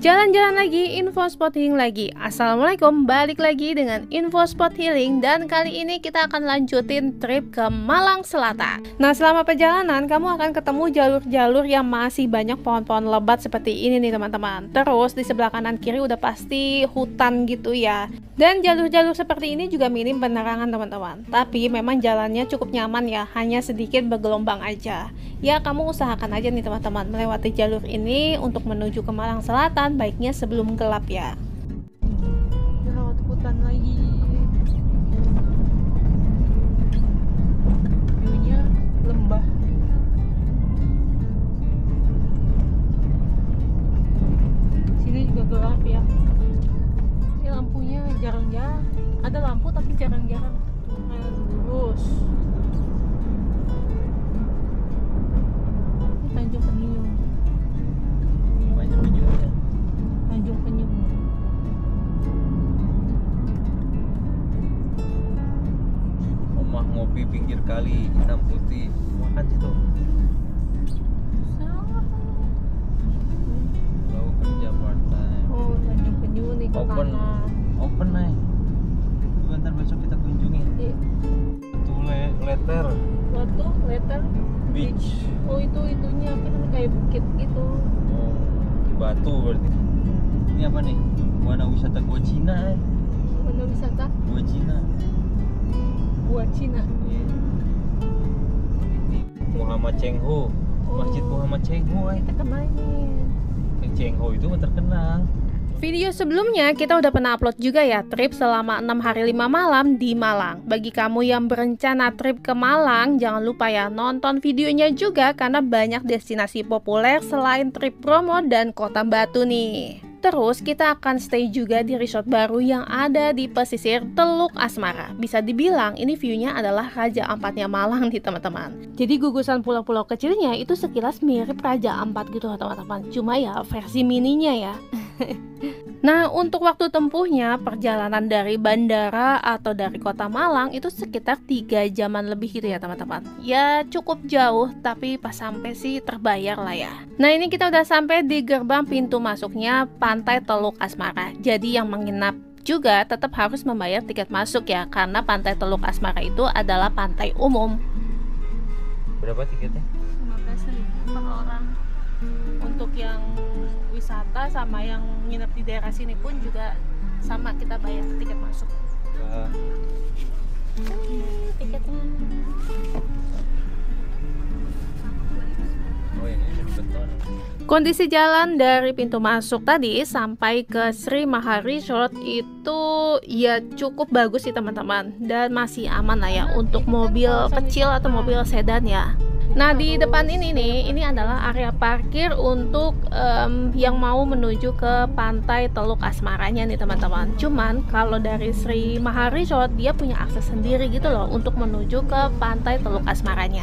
Jalan-jalan lagi, info spot healing lagi. Assalamualaikum, balik lagi dengan info spot healing. Dan kali ini kita akan lanjutin trip ke Malang Selatan. Nah, selama perjalanan kamu akan ketemu jalur-jalur yang masih banyak pohon-pohon lebat seperti ini nih teman-teman. Terus di sebelah kanan kiri udah pasti hutan gitu ya. Dan jalur-jalur seperti ini juga minim penerangan teman-teman. Tapi memang jalannya cukup nyaman ya, hanya sedikit bergelombang aja. Ya kamu usahakan aja nih teman-teman melewati jalur ini untuk menuju ke Malang Selatan, baiknya sebelum gelap ya. Lewat hutan lagi. Viewnya lembah. Sini juga gelap ya. Ini lampunya jarang-jarang. Ada lampu tapi jarang-jarang. Terus Tanjung Penyung. Banyak penyuhnya. Tanjung Penyung. Rumah ngopi pinggir kali hitam putih. Makan situ. Lalu kerja part time. Oh, Tanjung Penyung nih ke Open. kanan. Open nih. Bentar besok kita kunjungi. Iya. Itu letter Waktu letter beach. Oh, itunya apa namanya, kayak bukit gitu. Oh, di Batu berarti. Ini apa nih? Warna wisata Gua Cina. Mana wisata Gua Cina. buat Cina. Iya. Ini Muhammad Cheng Ho. Masjid Muhammad Cheng Ho. Kita kemarin. Yang Cheng Ho itu mah terkenal. Video sebelumnya kita udah pernah upload juga ya trip selama 6 hari 5 malam di Malang. Bagi kamu yang berencana trip ke Malang, jangan lupa ya nonton videonya juga karena banyak destinasi populer selain trip Bromo dan Kota Batu nih. Terus kita akan stay juga di resort baru yang ada di pesisir Teluk Asmara. Bisa dibilang ini view-nya adalah Raja Ampatnya Malang nih teman-teman. Jadi gugusan pulau-pulau kecilnya itu sekilas mirip Raja Ampat gitu teman-teman. Cuma ya versi mininya ya. Nah, untuk waktu tempuhnya, perjalanan dari bandara atau dari kota Malang itu sekitar 3 jaman lebih gitu ya teman-teman. Ya cukup jauh, tapi pas sampai sih terbayar lah ya. Nah, ini kita udah sampai di gerbang pintu masuknya Pantai Teluk Asmara. Jadi yang menginap juga tetap harus membayar tiket masuk ya, karena Pantai Teluk Asmara itu adalah pantai umum. Berapa tiketnya? 15.000 per orang. Untuk yang wisata sama yang nginep di daerah sini pun juga sama, kita bayar tiket masuk. Tiketnya. Oh ini udah beton. Kondisi jalan dari pintu masuk tadi sampai ke Sri Maha Resort itu ya cukup bagus sih teman-teman, dan masih aman lah ya untuk mobil kecil atau mobil sedan ya. Nah, di depan ini nih, ini adalah area parkir untuk yang mau menuju ke Pantai Teluk Asmaranya nih teman-teman. Cuman kalau dari Sri Maha Resort dia punya akses sendiri gitu loh untuk menuju ke Pantai Teluk Asmaranya.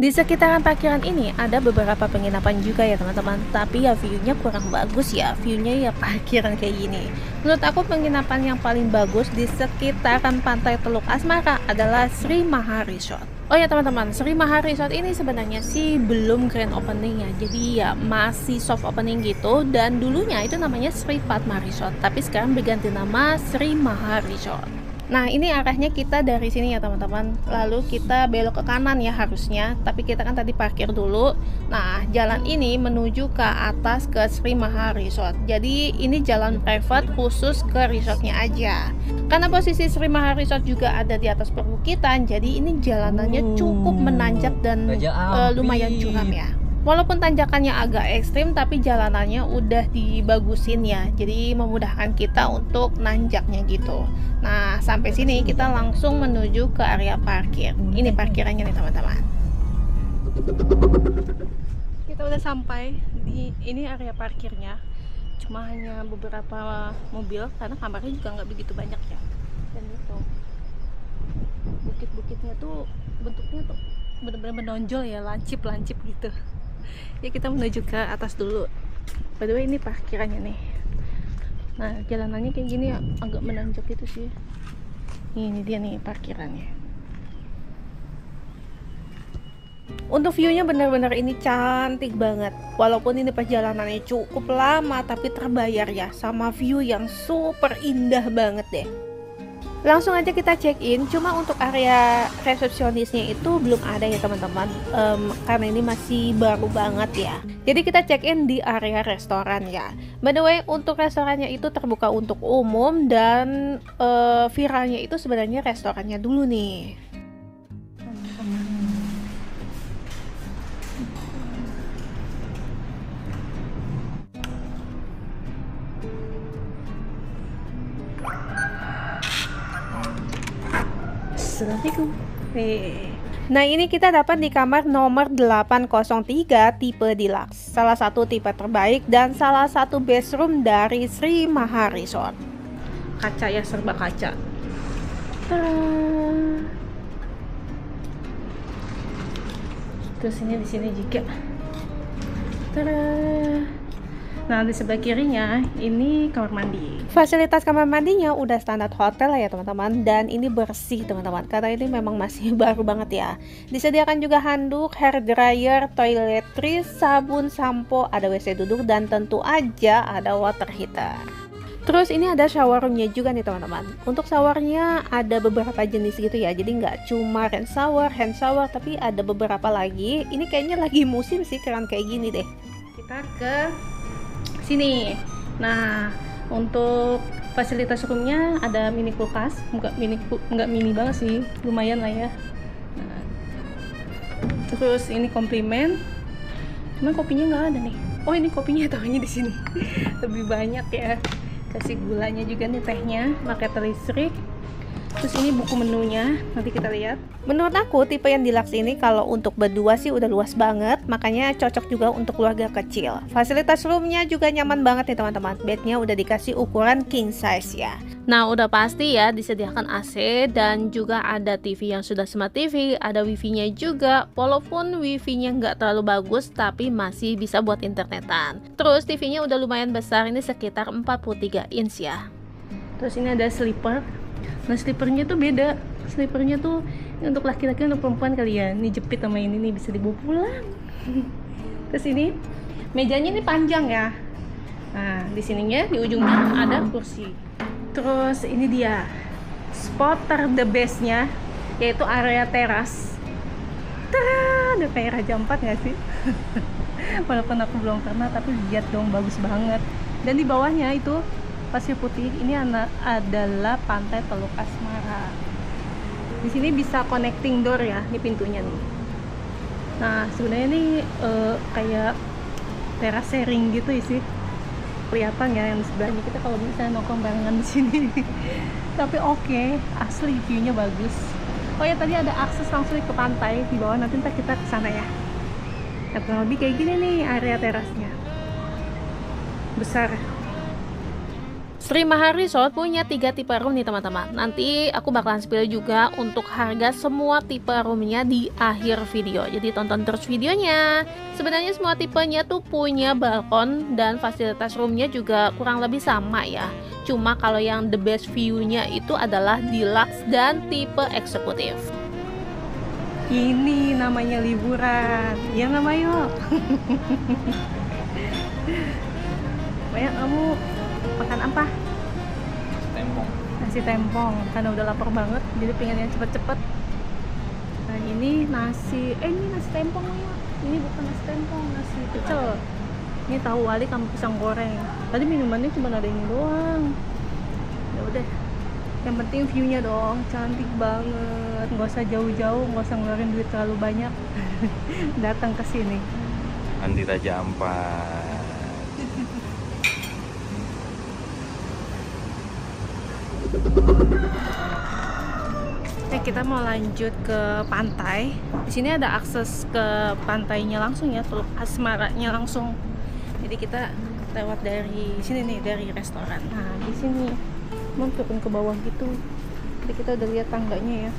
Di sekitaran parkiran ini ada beberapa penginapan juga ya teman-teman. Tapi ya view-nya kurang bagus ya, view-nya ya parkiran kayak gini. Menurut aku penginapan yang paling bagus di sekitaran Pantai Teluk Asmara adalah Sri Maha Resort. Oh ya teman-teman, Sri Maha Resort ini sebenarnya sih belum grand opening ya. Jadi ya masih soft opening gitu. Dan dulunya itu namanya Sri Padma Resort, tapi sekarang berganti nama Sri Maha Resort. Nah, ini arahnya kita dari sini ya teman-teman. Lalu kita belok ke kanan ya harusnya, tapi kita kan tadi parkir dulu. Nah, jalan ini menuju ke atas ke Sri Maha Resort. Jadi ini jalan private khusus ke resortnya aja. Karena posisi Sri Maha Resort juga ada di atas perbukitan, jadi ini jalanannya cukup menanjak dan lumayan curam ya. Walaupun tanjakannya agak ekstrim, tapi jalanannya udah dibagusin ya, jadi memudahkan kita untuk nanjaknya gitu. Nah, sampai sini kita langsung menuju ke area parkir. Ini parkirannya nih teman-teman. Kita udah sampai di ini area parkirnya. Cuma hanya beberapa mobil karena kamarnya juga nggak begitu banyak ya. Dan itu bukit-bukitnya tuh bentuknya tuh bener-bener menonjol ya, lancip-lancip gitu. Ya kita menuju ke atas dulu. By the way ini parkirannya nih. Nah jalanannya kayak gini ya, agak menanjak gitu sih. Ini dia nih parkirannya. Untuk view-nya bener-bener ini cantik banget. Walaupun ini perjalanannya cukup lama, tapi terbayar ya sama view yang super indah banget deh. Langsung aja kita check in. Cuma untuk area resepsionisnya itu belum ada ya teman-teman, karena ini masih baru banget ya. Jadi kita check in di area restoran ya. By the way, untuk restorannya itu terbuka untuk umum, dan viralnya itu sebenarnya restorannya dulu nih. Assalamualaikum. Nah, ini kita dapat di kamar nomor 803 tipe deluxe, salah satu tipe terbaik dan salah satu best room dari Sri Maha Resort. Kaca ya, serba kaca. Terus ini di sini juga. Nah, di sebelah kirinya ini kamar mandi. Fasilitas kamar mandinya udah standar hotel ya teman-teman, dan ini bersih teman-teman, karena ini memang masih baru banget ya. Disediakan juga handuk, hair dryer, toiletries, sabun, sampo, ada WC duduk, dan tentu aja ada water heater. Terus ini ada shower roomnya juga nih teman-teman. Untuk showernya ada beberapa jenis gitu ya, jadi nggak cuma hand shower, tapi ada beberapa lagi. Ini kayaknya lagi musim sih keran kayak gini deh. Kita ke sini. Nah, untuk fasilitas roomnya ada mini kulkas, nggak mini banget sih, lumayan lah ya. Nah, terus ini komplimen, cuman kopinya nggak ada nih. Oh, ini kopinya taruhnya di sini. Lebih banyak ya. Kasih gulanya juga nih, tehnya pakai listrik. Terus ini buku menunya, nanti kita lihat. Menurut aku tipe yang deluxe ini kalau untuk berdua sih udah luas banget, makanya cocok juga untuk keluarga kecil. Fasilitas roomnya juga nyaman banget nih teman-teman. Bednya udah dikasih ukuran king size ya. Nah, udah pasti ya disediakan AC, dan juga ada TV yang sudah smart TV, ada wifi-nya juga. Walaupun wifi-nya nggak terlalu bagus, tapi masih bisa buat internetan. Terus TV-nya udah lumayan besar, ini sekitar 43 inch ya. Terus ini ada sleeper. Nah, slippernya tuh beda. Slippernya tuh untuk laki-laki, untuk perempuan kali ya. Ini jepit sama ini nih, bisa dibawa pulang. Terus ini mejanya ini panjang ya. Nah, di sininya di ujungnya ada kursi. Terus ini dia spot the best-nya, yaitu area teras. Tada, ada kayak Raja Ampat nggak sih? Walaupun aku belum pernah, tapi lihat dong, bagus banget. Dan di bawahnya itu pasir putih, ini adalah pantai Teluk Asmara. Di sini bisa connecting door ya, ini pintunya nih. Nah, sebenarnya ini kayak teras sharing gitu sih. Kelihatan ya yang di sebelahnya, kita kalau bisa nongkrong barengan di sini. Tapi oke, asli view-nya bagus. Oh ya, tadi ada akses langsung ke pantai di bawah, nanti kita ke sana ya. Nah, kurang lebih kayak gini nih area terasnya. Besar. Sri Maha Resort punya 3 tipe room nih teman-teman. Nanti aku bakalan spill juga untuk harga semua tipe roomnya di akhir video. Jadi tonton terus videonya. Sebenarnya semua tipenya tuh punya balkon, dan fasilitas roomnya juga kurang lebih sama ya. Cuma kalau yang the best view-nya itu adalah deluxe dan tipe eksekutif. Ini namanya liburan. Ya nggak, Mayo? Mayo, kamu makan apa? Tempong. Nasi tempong, karena udah lapar banget, jadi pengen yang cepet-cepet. Nah, ini nasi, ini nasi tempong ya. Ini bukan nasi tempong, nasi pecel. Ini tahu wali sama pisang goreng. Tadi minumannya cuma ada ini doang. Ya udah, yang penting view-nya dong, cantik banget. Nggak usah jauh-jauh, nggak usah ngeluarin duit terlalu banyak. Datang ke sini. Andi Raja Ampat. Kita mau lanjut ke pantai. Di sini ada akses ke pantainya langsung ya, Teluk Asmaranya langsung. Jadi kita lewat dari sini nih, dari restoran. Nah, di sini mau turun ke bawah gitu. Jadi kita udah lihat tangganya ya.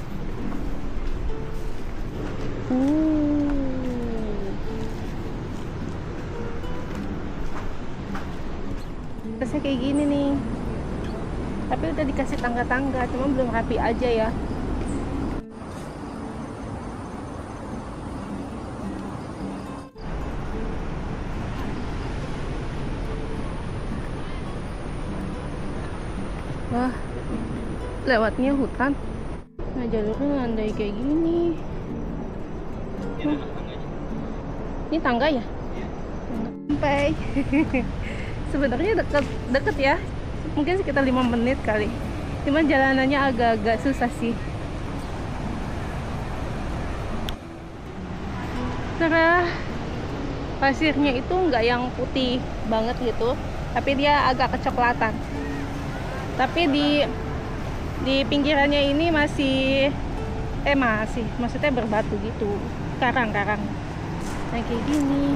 Terusnya kayak gini nih. Tapi udah dikasih tangga-tangga, cuma belum rapi aja ya. lewatnya hutan. Nah jalurnya landai kayak gini. Ini tangga ya? Sampai. Sebenarnya deket ya, mungkin sekitar 5 menit kali. Cuman jalanannya agak-agak susah sih. Karena pasirnya itu nggak yang putih banget gitu, tapi dia agak kecoklatan. Tapi di pinggirannya ini masih maksudnya berbatu gitu, karang-karang. Nah kayak gini.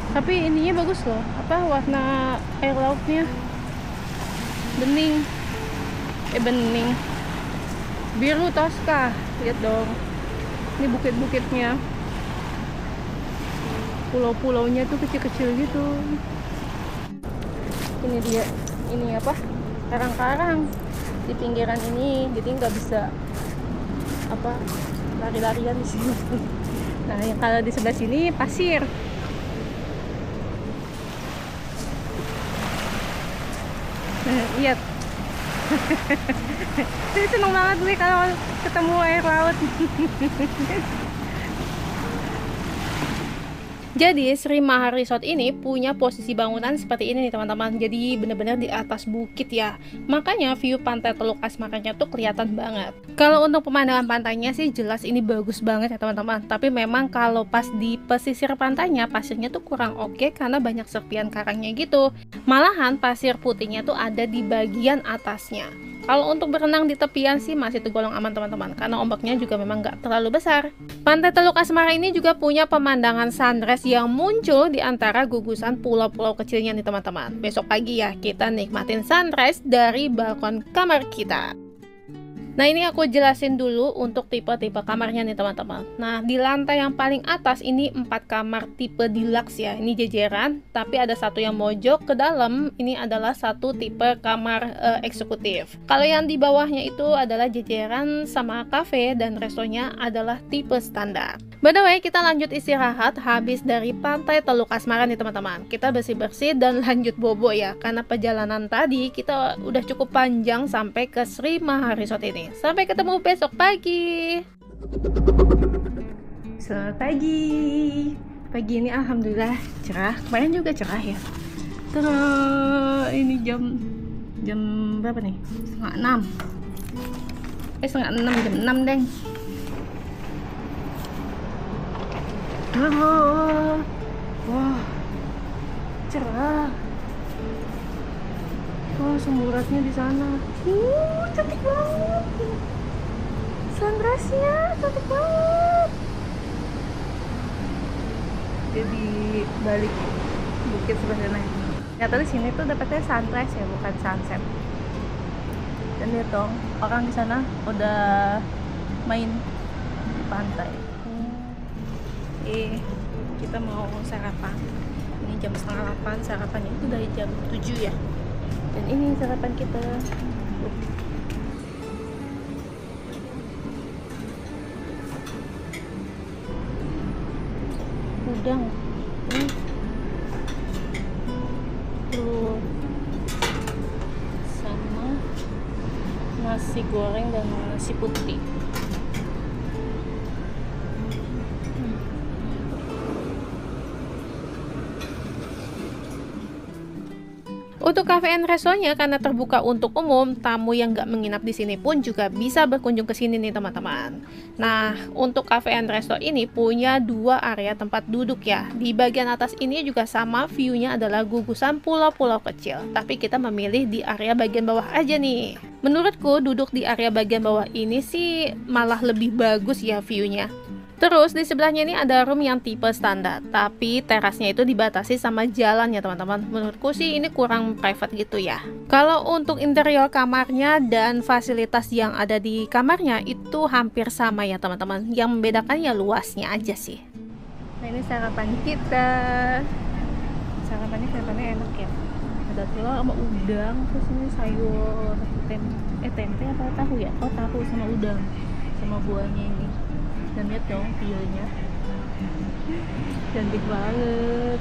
Tapi ininya bagus loh, warna air lautnya bening, biru toska. Lihat dong, ini bukit-bukitnya, pulau-pulaunya tuh kecil-kecil gitu. Ini dia, ini karang-karang di pinggiran ini, jadi nggak bisa lari-larian di sini. Nah yang kalau di sebelah sini pasir. Iya. Saya seneng banget nih kalau ketemu air laut. Jadi Sri Mahar Resort ini punya posisi bangunan seperti ini nih teman-teman. Jadi benar-benar di atas bukit ya. Makanya view pantai Teluk Asmaranya tuh kelihatan banget. Kalau untuk pemandangan pantainya sih jelas ini bagus banget ya teman-teman. Tapi memang kalau pas di pesisir pantainya pasirnya tuh kurang oke karena banyak serpian karangnya gitu. Malahan pasir putihnya tuh ada di bagian atasnya. Kalau untuk berenang di tepian sih masih tergolong aman teman-teman, karena ombaknya juga memang nggak terlalu besar. Pantai Teluk Asmara ini juga punya pemandangan sunrise yang muncul di antara gugusan pulau-pulau kecilnya nih teman-teman. Besok pagi ya kita nikmatin sunrise dari balkon kamar kita. Nah ini aku jelasin dulu untuk tipe-tipe kamarnya nih teman-teman. Nah di lantai yang paling atas ini 4 kamar tipe deluxe ya. Ini jejeran, tapi ada satu yang mojok ke dalam. Ini adalah satu tipe kamar eksekutif. Kalau yang di bawahnya itu adalah jejeran sama cafe dan restonya adalah tipe standar. By the way, kita lanjut istirahat habis dari pantai Teluk Asmara nih teman-teman. Kita bersih-bersih dan lanjut bobo ya. Karena perjalanan tadi kita udah cukup panjang sampai ke Sri Mahar Resort ini. Sampai ketemu besok pagi. Selamat pagi. Pagi ini alhamdulillah cerah. Kemarin juga cerah ya. Terus ini jam berapa nih? Setengah 6. Setengah 6, jam 6 deng. Wah, cerah. Wah, semburatnya di sana. Cantik banget. Sunrise-nya cantik banget. Jadi balik bukit sebelah sana. Ya tadi sini tuh dapetnya sunrise ya, bukan sunset. Dan lihat dong, orang di sana udah main di pantai. Kita mau sarapan. Ini jam 7:30, sarapannya itu dari jam 7 ya. Dan ini sarapan kita. Udang. Telur sama nasi goreng dan nasi putih. Untuk cafe and restonya karena terbuka untuk umum, tamu yang nggak menginap di sini pun juga bisa berkunjung ke sini nih teman-teman. Nah, untuk cafe and resto ini punya 2 area tempat duduk ya. Di bagian atas ini juga sama, view-nya adalah gugusan pulau-pulau kecil. Tapi kita memilih di area bagian bawah aja nih. Menurutku duduk di area bagian bawah ini sih malah lebih bagus ya view-nya. Terus di sebelahnya ini ada room yang tipe standar, tapi terasnya itu dibatasi sama jalan ya teman-teman. Menurutku sih ini kurang private gitu ya. Kalau untuk interior kamarnya dan fasilitas yang ada di kamarnya itu hampir sama ya teman-teman. Yang membedakan ya luasnya aja sih. Nah ini sarapan kita. Sarapannya enak ya. Ada telur sama udang, terus ini sayur tempe apa tahu ya? Oh tahu sama udang, sama buahnya ini. Dan lihat dong view-nya, cantik banget.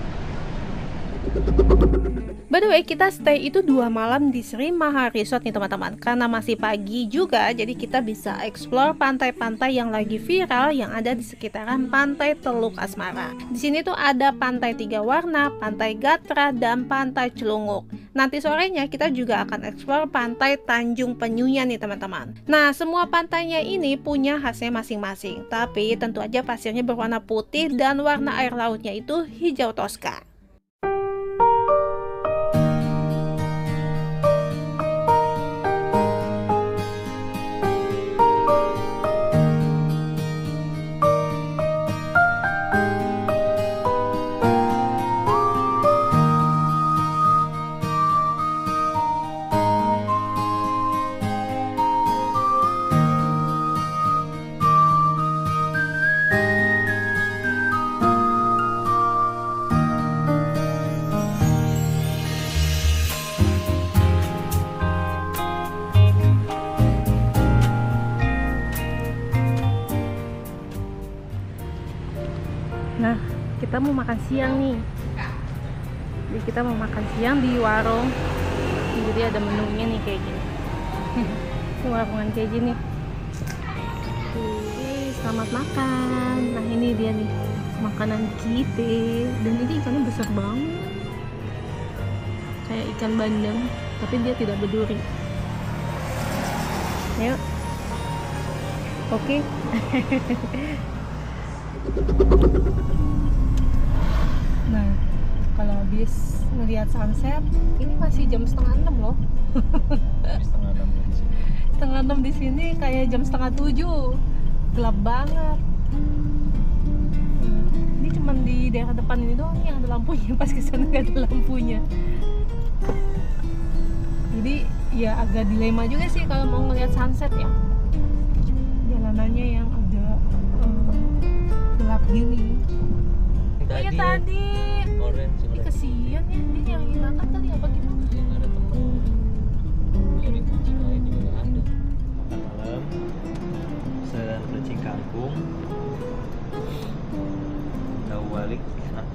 By the way, kita stay itu 2 malam di Sri Maha Resort nih teman-teman. Karena masih pagi juga, jadi kita bisa explore pantai-pantai yang lagi viral yang ada di sekitaran Pantai Teluk Asmara. Di sini tuh ada Pantai Tiga Warna, Pantai Gatra, dan Pantai Celunguk. Nanti sorenya kita juga akan explore Pantai Tanjung Penyuyan nih teman-teman. Nah, semua pantainya ini punya khasnya masing-masing. Tapi tentu aja pasirnya berwarna putih dan warna air lautnya itu hijau toska. Nah, kita mau makan siang nih. Jadi kita mau makan siang di warung. Jadi ada menunya nih kayak gini. Ini warungan kayak gini. Oke, selamat makan. Nah, ini dia nih makanan kita. Dan ini ikannya besar banget. Kayak ikan bandeng, tapi dia tidak berduri. Yuk. Oke. Nah, kalau habis ngelihat sunset, ini masih jam 5:30 loh. Setengah 6 di sini. 5:30 di sini kayak jam 6:30. Gelap banget. Ini cuma di daerah depan ini doang yang ada lampunya. Pas ke sana nggak ada lampunya. Jadi ya agak dilema juga sih kalau mau ngelihat sunset ya. Jalanannya yang agak gelap gini. Iya tadi. Orange. Ini kesian ya, dia nyari makan tadi apa gimana? Dia nggak ada temen. Nyari kucing lain juga nggak ada. Makan malam. Pesan kucing kangkung. Tahu balik enak.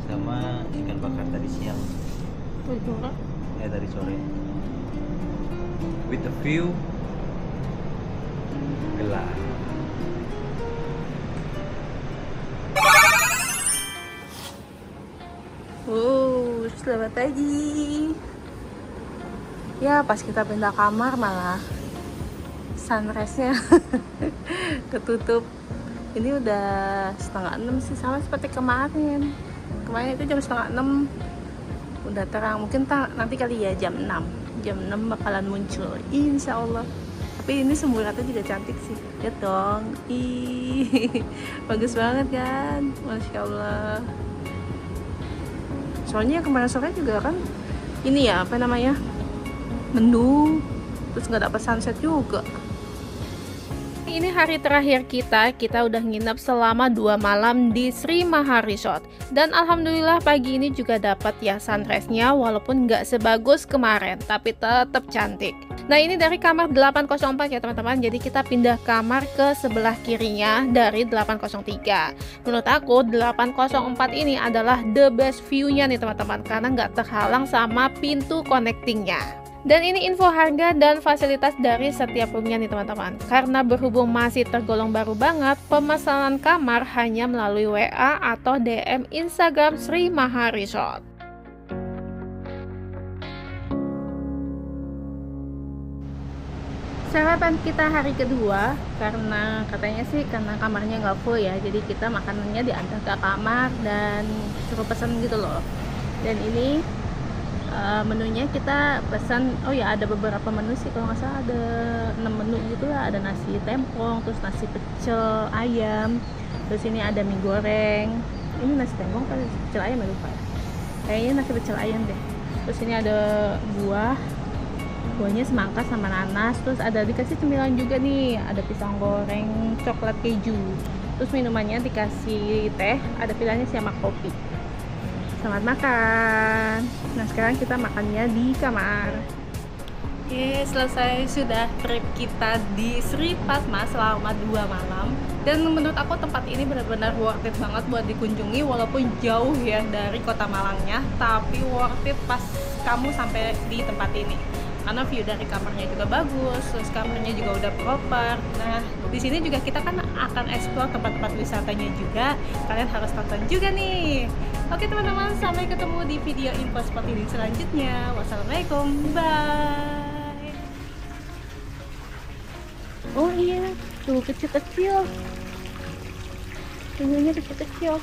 Sama ikan bakar tadi siang. Betul. Ya tadi sore. With a view gelap. Selamat pagi. Ya pas kita pindah kamar malah sunrise-nya ketutup. Ini udah 5:30 sih, sama seperti kemarin. Kemarin itu jam 5:30 udah terang. Mungkin nanti kali ya jam 6 bakalan muncul insya Allah. Tapi ini sumber rata juga cantik sih. Lihat dong. Ih, bagus banget kan, Masya Allah. Soalnya kemarin sore juga kan ini ya apa namanya mendung, terus nggak dapat sunset juga. Ini hari terakhir kita udah nginep selama 2 malam di Sri Maha Resort. Dan alhamdulillah pagi ini juga dapat ya sunrise-nya, walaupun nggak sebagus kemarin, tapi tetap cantik. Nah ini dari kamar 804 ya teman-teman, jadi kita pindah kamar ke sebelah kirinya dari 803. Menurut aku 804 ini adalah the best view-nya nih teman-teman, karena nggak terhalang sama pintu connecting-nya. Dan ini info harga dan fasilitas dari setiap roomnya nih teman-teman. Karena berhubung masih tergolong baru banget, pemesanan kamar hanya melalui WA atau DM Instagram Sri Maha Resort. Sarapan kita hari kedua, karena katanya sih karena kamarnya nggak full ya, jadi kita makanannya diantar ke kamar dan suruh pesan gitu loh. Dan ini menunya kita pesan, oh ya ada beberapa menu sih, kalau nggak salah ada 6 menu gitu lah. Ada nasi tempong, terus nasi pecel ayam, terus ini ada mie goreng. Ini nasi tempong atau pecel ayam ya, lupa ya, kayaknya nasi pecel ayam deh. Terus ini ada buahnya semangka sama nanas, terus ada dikasih cemilan juga nih, ada pisang goreng coklat keju. Terus minumannya dikasih teh, ada pilihannya sama kopi. Selamat makan. Nah sekarang kita makannya di kamar. Oke, selesai sudah trip kita di Sri Padma selama 2 malam. Dan menurut aku tempat ini benar-benar worth it banget buat dikunjungi, walaupun jauh ya dari kota Malangnya, tapi worth it pas kamu sampai di tempat ini. Karena view dari kamarnya juga bagus, terus kamarnya juga udah proper. Nah, di sini juga kita kan akan explore tempat-tempat wisatanya juga. Kalian harus tonton juga nih. Oke teman-teman, sampai ketemu di video info spot ini selanjutnya. Wassalamualaikum, bye. Oh iya, tuh kecil-kecil. Tuyulnya kecil-kecil.